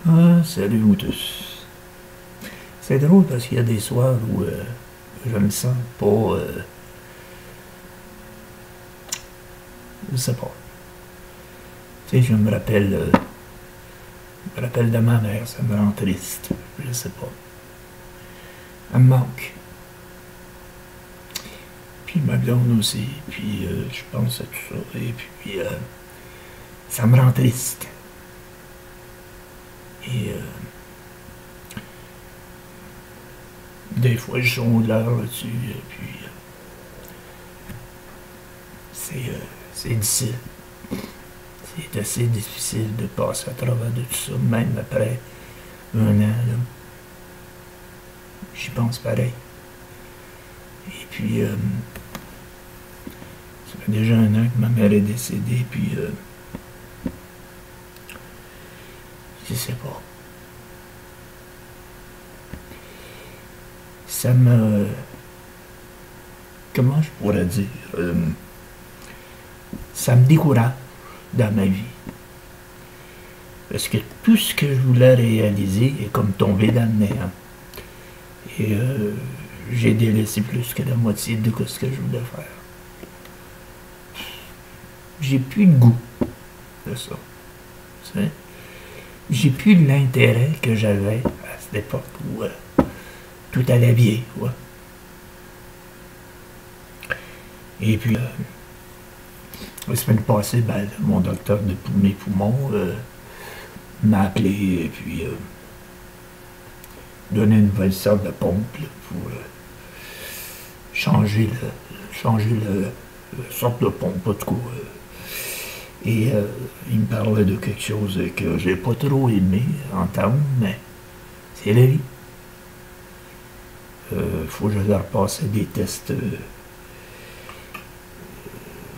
Ah, salut vous tous. C'est drôle parce qu'il y a des soirs où je me sens pas... je sais pas. Tu sais, je me rappelle de ma mère, ça me rend triste. Je sais pas. Elle me manque. Puis ma blonde aussi. Puis je pense à tout ça. Et puis ça me rend triste. Et des fois je sonde l'heure là-dessus. Et puis c'est difficile. C'est assez difficile de passer à travers de tout ça, même après un an. J'y pense pareil. Et puis, ça fait déjà un an que ma mère est décédée, puis je sais pas. Ça me... Comment je pourrais dire? Ça me décourage dans ma vie. Parce que tout ce que je voulais réaliser est comme tombé dans le néant. Et j'ai délaissé plus que la moitié de ce que je voulais faire. J'ai plus de goût de ça. Tu sais? J'ai plus l'intérêt que j'avais à cette époque où tout allait bien. Ouais. Et puis, la semaine passée, ben, mon docteur de mes poumons m'a appelé et puis donné une nouvelle sorte de pompe là, pour changer la sorte de pompe, en tout cas. Et il me parlait de quelque chose que j'ai pas trop aimé entendre, mais c'est la vie. Faut que je leur passe des tests,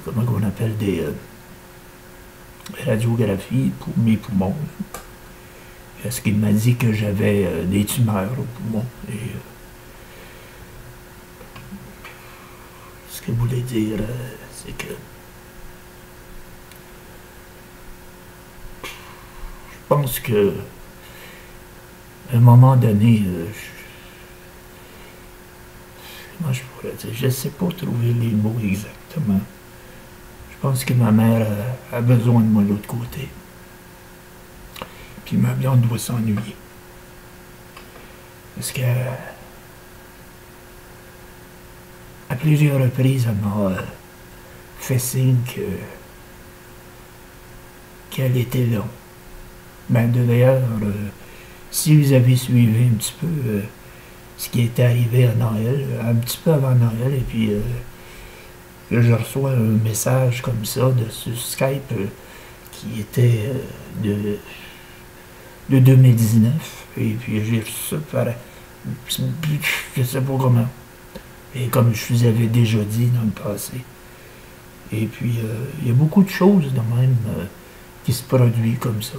comment on appelle, des radiographies pour mes poumons. Parce qu'il m'a dit que j'avais des tumeurs aux poumons. Et ce qu'il voulait dire, c'est que je pense que à un moment donné, comment je pourrais dire, je ne sais pas trouver les mots exactement. Je pense que ma mère a besoin de moi de l'autre côté. Puis ma blonde doit s'ennuyer. Parce que à plusieurs reprises, elle m'a fait signe qu'elle était là. Ben d'ailleurs, si vous avez suivi un petit peu ce qui était arrivé à Noël, un petit peu avant Noël, et puis que je reçois un message comme ça sur Skype qui était de 2019, et puis j'ai reçu ça par... je sais pas comment. Et comme je vous avais déjà dit dans le passé. Et puis, il y a beaucoup de choses de même qui se produisent comme ça.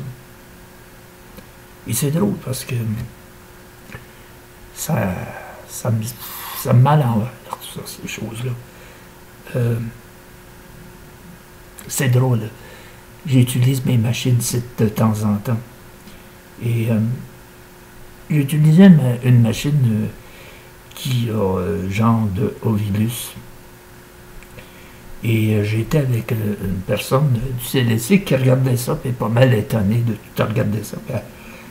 Et c'est drôle parce que ça me met à l'envers, ces choses-là. C'est drôle. J'utilise mes machines de temps en temps. Et j'utilisais une machine qui a genre de Ovilus. Et j'étais avec une personne du CLSC qui regardait ça, puis pas mal étonnée de tout regarder ça. Puis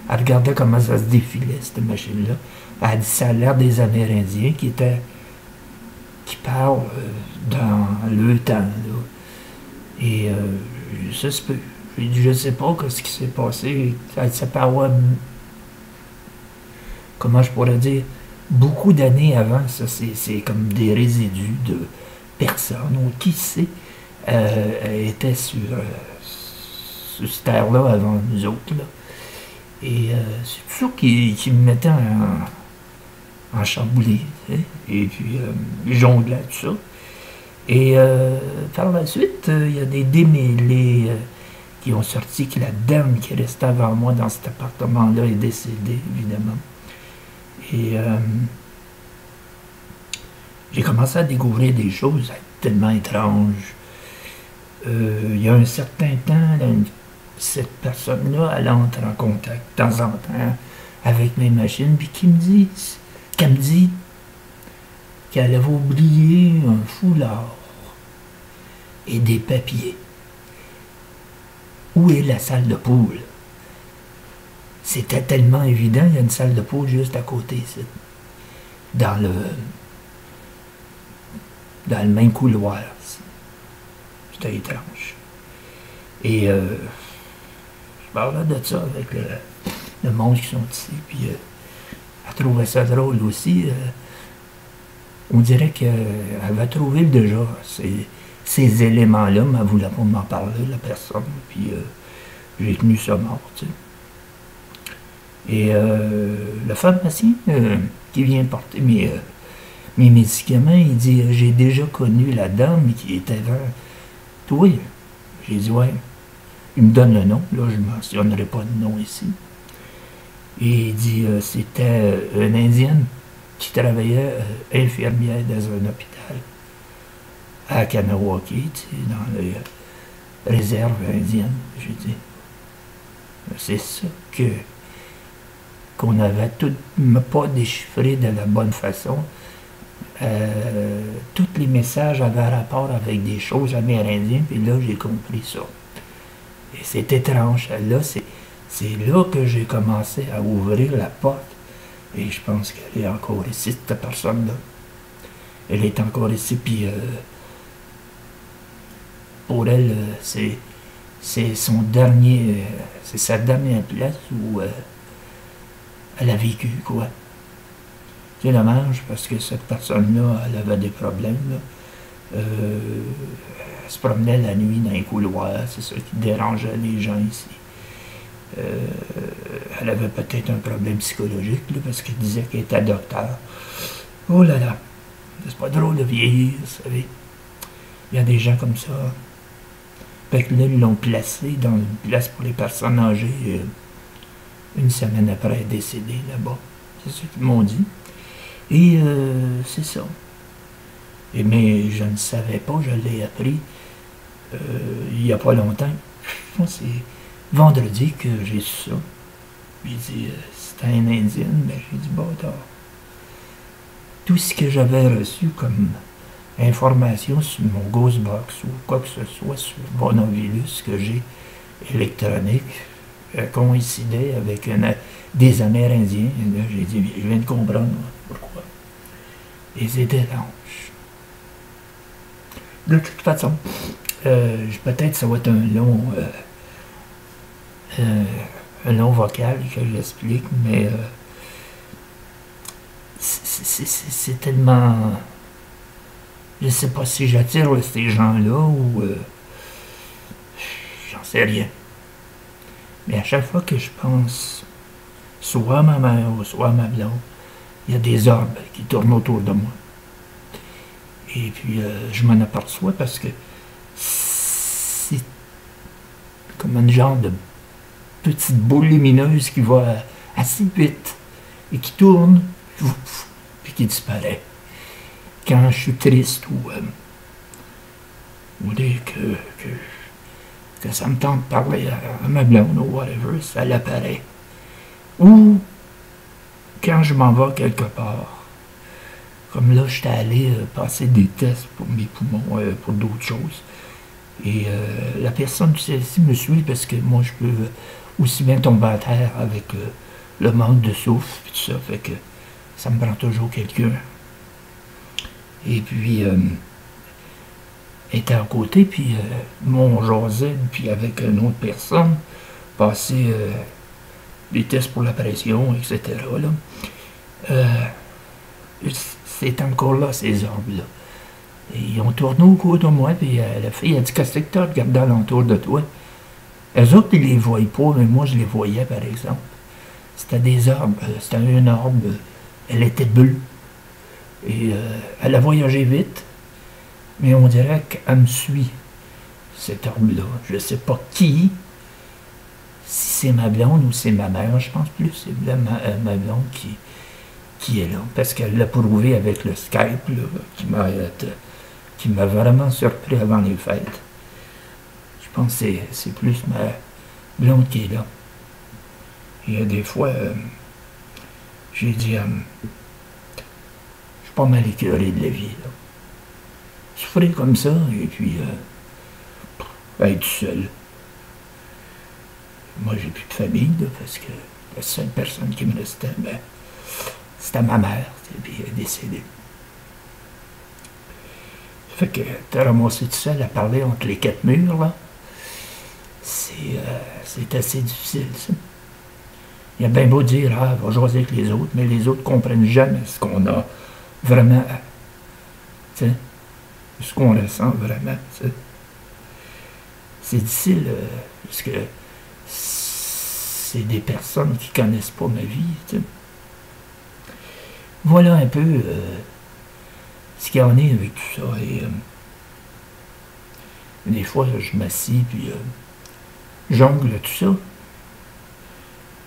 elle regardait comment ça se défilait, cette machine-là. Elle a dit ça a l'air des Amérindiens qui parlent dans le temps. Là. Et ça se peut. J'ai dit, je sais pas ce qui s'est passé. Ça parlait, comment je pourrais dire, beaucoup d'années avant, ça, c'est comme des résidus de personnes, ou qui sait, étaient sur cette terre-là avant nous autres. Là. Et c'est tout ça qui me mettait en chamboulé. Et puis, jonglais, tout ça. Et par la suite, il y a des démêlés qui ont sorti que la dame qui restait avant moi dans cet appartement-là est décédée, évidemment. Et j'ai commencé à découvrir des choses tellement étranges. Il y a un certain temps, là, cette personne-là, elle entre en contact de temps en temps avec mes machines, puis qu'elle me dit qu'elle avait oublié un foulard et des papiers. Où est la salle de poule? C'était tellement évident, il y a une salle de poule juste à côté, dans le même couloir. C'était étrange. Et je parlais de ça avec le monde qui sont ici, puis elle trouvait ça drôle aussi. On dirait qu'elle avait trouvé déjà ces éléments-là, mais elle ne voulait pas m'en parler, la personne. Puis j'ai tenu ça mort, tu sais. Et le pharmacien qui vient porter mes médicaments, il dit « J'ai déjà connu la dame qui était vers toi. » J'ai dit « Ouais. » Il me donne le nom, là je ne mentionnerai pas de nom ici. Et il dit c'était une Indienne qui travaillait infirmière dans un hôpital à Kanawaki, tu sais, dans les réserves indiennes. J'ai dit c'est ça qu'on n'avait tout pas déchiffré de la bonne façon. Tous les messages avaient rapport avec des choses amérindiennes, puis là j'ai compris ça. Et c'est étrange. Là, c'est là que j'ai commencé à ouvrir la porte. Et je pense qu'elle est encore ici, cette personne-là. Elle est encore ici, puis pour elle, c'est son dernier, c'est sa dernière place où elle a vécu, quoi. C'est dommage, parce que cette personne-là, elle avait des problèmes, là. Elle se promenait la nuit dans les couloirs, c'est ça qui dérangeait les gens ici. Elle avait peut-être un problème psychologique, là, parce qu'elle disait qu'elle était docteur. Oh là là, c'est pas drôle de vieillir, vous savez. Il y a des gens comme ça. Fait que là, ils l'ont placée dans une place pour les personnes âgées. Une semaine après, elle est décédée là-bas. C'est ce qu'ils m'ont dit. Et c'est ça. Mais je ne savais pas, je l'ai appris il n'y a pas longtemps. Je pense que c'est vendredi que j'ai su ça. J'ai dit, c'était un Indien, mais j'ai dit, bon, tout ce que j'avais reçu comme information sur mon Ghostbox ou quoi que ce soit sur Bonovilus que j'ai électronique coïncidait avec des Amérindiens. Et là, j'ai dit, je viens de comprendre pourquoi. Et c'est étrange. De toute façon, peut-être ça va être un long vocal que j'explique, mais c'est tellement... Je ne sais pas si j'attire ces gens-là ou... j'en sais rien. Mais à chaque fois que je pense, soit à ma mère ou soit à ma blonde, il y a des orbes qui tournent autour de moi. Et puis, je m'en aperçois parce que c'est comme un genre de petite boule lumineuse qui va assez vite et qui tourne, puis qui disparaît. Quand je suis triste ou dès que ça me tente de parler à ma blonde ou whatever, ça l'apparaît. Ou quand je m'en vais quelque part. Comme là, j'étais allé passer des tests pour mes poumons, pour d'autres choses. Et la personne du CLC me suit parce que moi, je peux aussi bien tomber à terre avec le manque de souffle et tout ça. Fait que ça me prend toujours quelqu'un. Et puis, elle était à côté, puis mon jasait, puis avec une autre personne, passer des tests pour la pression, etc. Là. C'est encore là, ces orbes-là. Et ils ont tourné au cours de moi, puis la fille a dit « Qu'est-ce que tu as regardé alentour de toi? » Eux autres, ils les voyaient pas, mais moi, je les voyais, par exemple. C'était des orbes. C'était une orbe. Elle était bleue. Et elle a voyagé vite, mais on dirait qu'elle me suit, cette orbe-là. Je ne sais pas qui, si c'est ma blonde ou c'est ma mère. Je pense plus que c'est ma blonde qui est là, parce qu'elle l'a prouvé avec le Skype, là, qui m'a vraiment surpris avant les fêtes. Je pense que c'est plus blonde qui est là. Il y a des fois, j'ai dit, je suis pas mal écœuré de la vie, là. Souffrir comme ça, et puis être seul. Moi, j'ai plus de famille, là, parce que la seule personne qui me restait, ben, c'était ma mère, et puis elle est décédée. Fait que te ramasser tout seul à parler entre les quatre murs, là, c'est assez difficile, ça. Il y a bien beau dire, ah, va jaser avec les autres, mais les autres comprennent jamais ce qu'on a vraiment, tu sais, ce qu'on ressent vraiment, tu sais. C'est difficile, parce que c'est des personnes qui connaissent pas ma vie, tu sais. Voilà un peu ce qu'il y en est avec tout ça. Et des fois, je m'assis, puis jongle tout ça.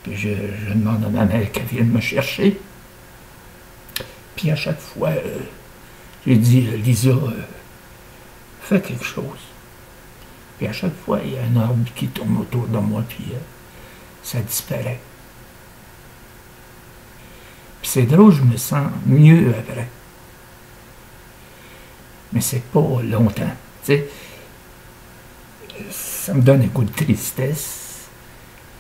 Puis je demande à ma mère qu'elle vienne me chercher. Puis à chaque fois, j'ai dit, Lisa, fais quelque chose. Puis à chaque fois, il y a un arbre qui tourne autour de moi, puis ça disparaît. Puis c'est drôle, je me sens mieux après. Mais c'est pas longtemps. Tu sais, ça me donne un coup de tristesse.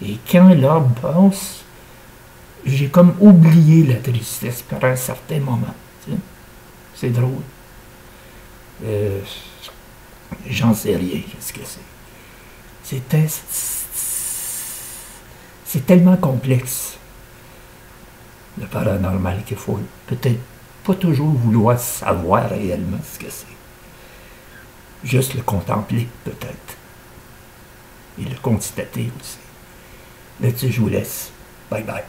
Et quand l'arbre passe, j'ai comme oublié la tristesse par un certain moment. Tu sais. C'est drôle. J'en sais rien, qu'est-ce que c'est. C'est tellement complexe, le paranormal, qu'il faut peut-être pas toujours vouloir savoir réellement ce que c'est. Juste le contempler, peut-être. Et le constater aussi. Là-dessus, je vous laisse. Bye bye.